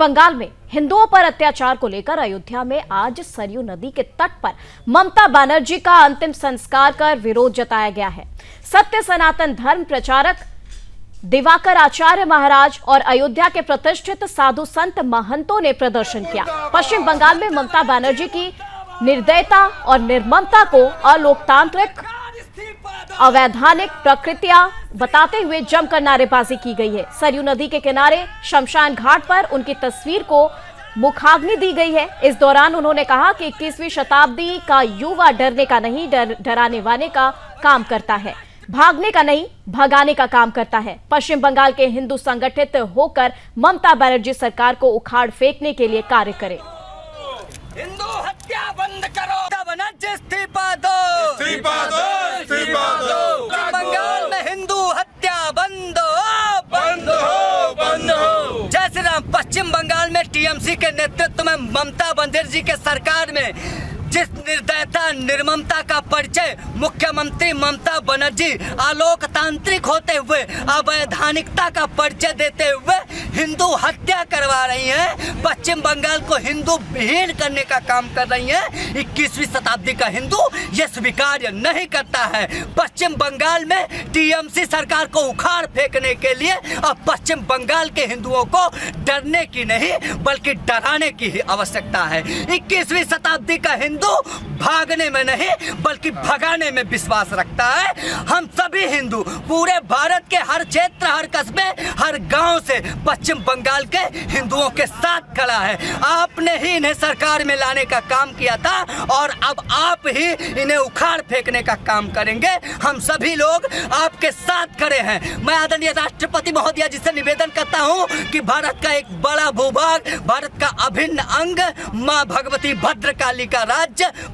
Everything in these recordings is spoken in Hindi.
बंगाल में हिंदुओं पर अत्याचार को लेकर अयोध्या में आज सरयू नदी के तट पर ममता बनर्जी का अंतिम संस्कार कर विरोध जताया गया है। सत्य सनातन धर्म प्रचारक दिवाकर आचार्य महाराज और अयोध्या के प्रतिष्ठित साधु संत महंतों ने प्रदर्शन किया। पश्चिम बंगाल में ममता बनर्जी की निर्दयता और निर्ममता को अलोकतांत्रिक अवैधानिक प्रकृतियां बताते हुए जमकर नारेबाजी की गई है। सरयू नदी के किनारे शमशान घाट पर उनकी तस्वीर को मुखाग्नि दी गई है। इस दौरान उन्होंने कहा कि 21वीं शताब्दी का युवा डरने का नहीं, डराने वाने का काम करता है, भागने का नहीं, भगाने का काम करता है। पश्चिम बंगाल के हिंदू संगठित होकर ममता बनर्जी सरकार को उखाड़ फेंकने के लिए कार्य करें। हिंदू हत्या बंद करो, बनर्जी इस्तीफा दो, इस्तीफा दो, इस्तीफा दो। बंगाल में हिंदू हत्या बंद हो, बंद हो, बंद हो। जय श्री राम। पश्चिम बंगाल में टीएमसी के नेतृत्व में ममता बनर्जी के सरकार में जिस निर्दयता निर्ममता का परिचय मुख्यमंत्री ममता बनर्जी आलोकतांत्रिक होते हुए अवैधानिकता का परिचय देते हुए हिंदू हत्या करवा रही हैं, पश्चिम बंगाल को हिंदू विहीन करने का काम कर रही हैं। 21वीं शताब्दी का हिंदू ये स्वीकार नहीं करता है। पश्चिम बंगाल में टीएमसी सरकार को उखाड़ फेंकने के लिए अब पश्चिम बंगाल के हिंदुओं को डरने की नहीं बल्कि डराने की ही आवश्यकता है। 21वीं शताब्दी का हिंदू भागने में नहीं बल्कि भगाने में विश्वास रखता है। हम सभी हिंदू पूरे भारत के हर क्षेत्र, हर कस्बे, हर गांव से पश्चिम बंगाल के हिंदुओं के साथ खड़ा है। आपने ही इन्हें सरकार में लाने का काम किया था और अब आप ही इन्हें उखाड़ फेंकने का काम करेंगे। हम सभी लोग आपके साथ खड़े हैं। मैं आदरणीय राष्ट्रपति महोदय जी से निवेदन करता हूं कि भारत का एक बड़ा भूभाग, भारत का अभिन्न अंग, मां भगवती भद्रकाली का राज्य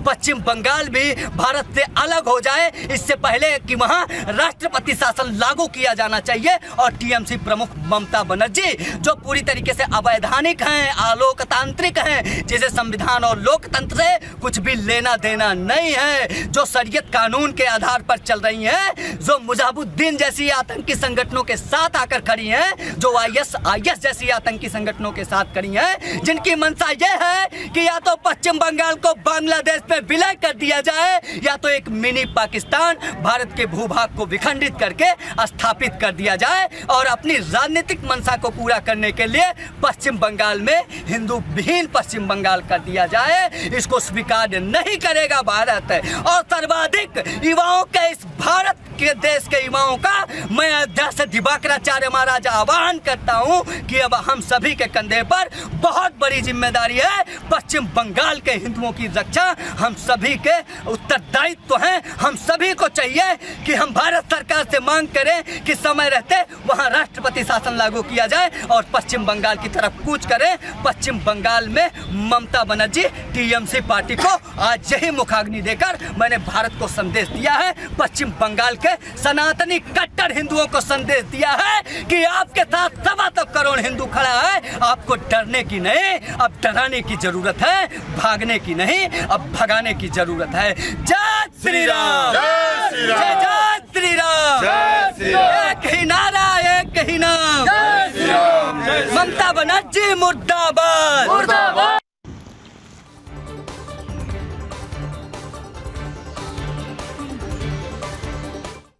पश्चिम बंगाल भी भारत से अलग हो जाए, इससे पहले कि वहां राष्ट्रपति शासन लागू किया जाना चाहिए। और टीएमसी प्रमुख ममता बनर्जी जो पूरी तरीके से अवैधानिक हैं, आलोकतांत्रिक हैं, जिसे संविधान और लोकतंत्र से कुछ भी लेना देना नहीं है, जो शरीयत कानून के आधार पर चल रही हैं, जो मुजाहिदीन जैसी आतंकी संगठनों के साथ आकर खड़ी हैं, जो आईएस जैसी आतंकी संगठनों के साथ खड़ी हैं, जिनकी मंशा यह है कि या तो पश्चिम बंगाल को बांग्लादेश पे विलय कर दिया जाए या तो एक मिनी पाकिस्तान भारत के भूभाग को विखंडित करके स्थापित कर दिया जाए और अपनी राजनीतिक मंशा को पूरा करने के लिए पश्चिम बंगाल में हिंदू विहीन पश्चिम बंगाल कर दिया जाए। इसको स्वीकार नहीं करेगा भारत। और सर्वाधिक युवाओं के इस भारत के देश के युवाओं का मैं अध्यक्ष दिवाकराचार्य महाराज आह्वान करता हूं कि अब हम सभी के कंधे पर बहुत बड़ी जिम्मेदारी है। पश्चिम बंगाल के हिंदुओं की रक्षा हम सभी के उत्तरदायित्व है। हम सभी को चाहिए कि हम भारत सरकार से मांग करें कि समय रहते वहां राष्ट्रपति शासन लागू किया जाए और पश्चिम बंगाल की तरफ कूच करें। पश्चिम बंगाल में ममता बनर्जी टीएमसी पार्टी को आज यही मुखाग्नि देकर मैंने भारत को संदेश दिया है, पश्चिम बंगाल के सनातनी कट्टर हिंदुओं को संदेश दिया है कि आपके साथ 2.25 करोड़ हिंदू खड़ा है। आपको डरने की नहीं, अब डराने की जरूरत है, भागने की नहीं, अब भगाने की जरूरत है। जय श्री राम, जय श्री राम, जय श्री राम, जय श्री राम। एक ही नारा, एक ही नाम, जय श्री राम, जय श्री राम। ममता बनर्जी मुर्दाबाद, मुर्दाबाद।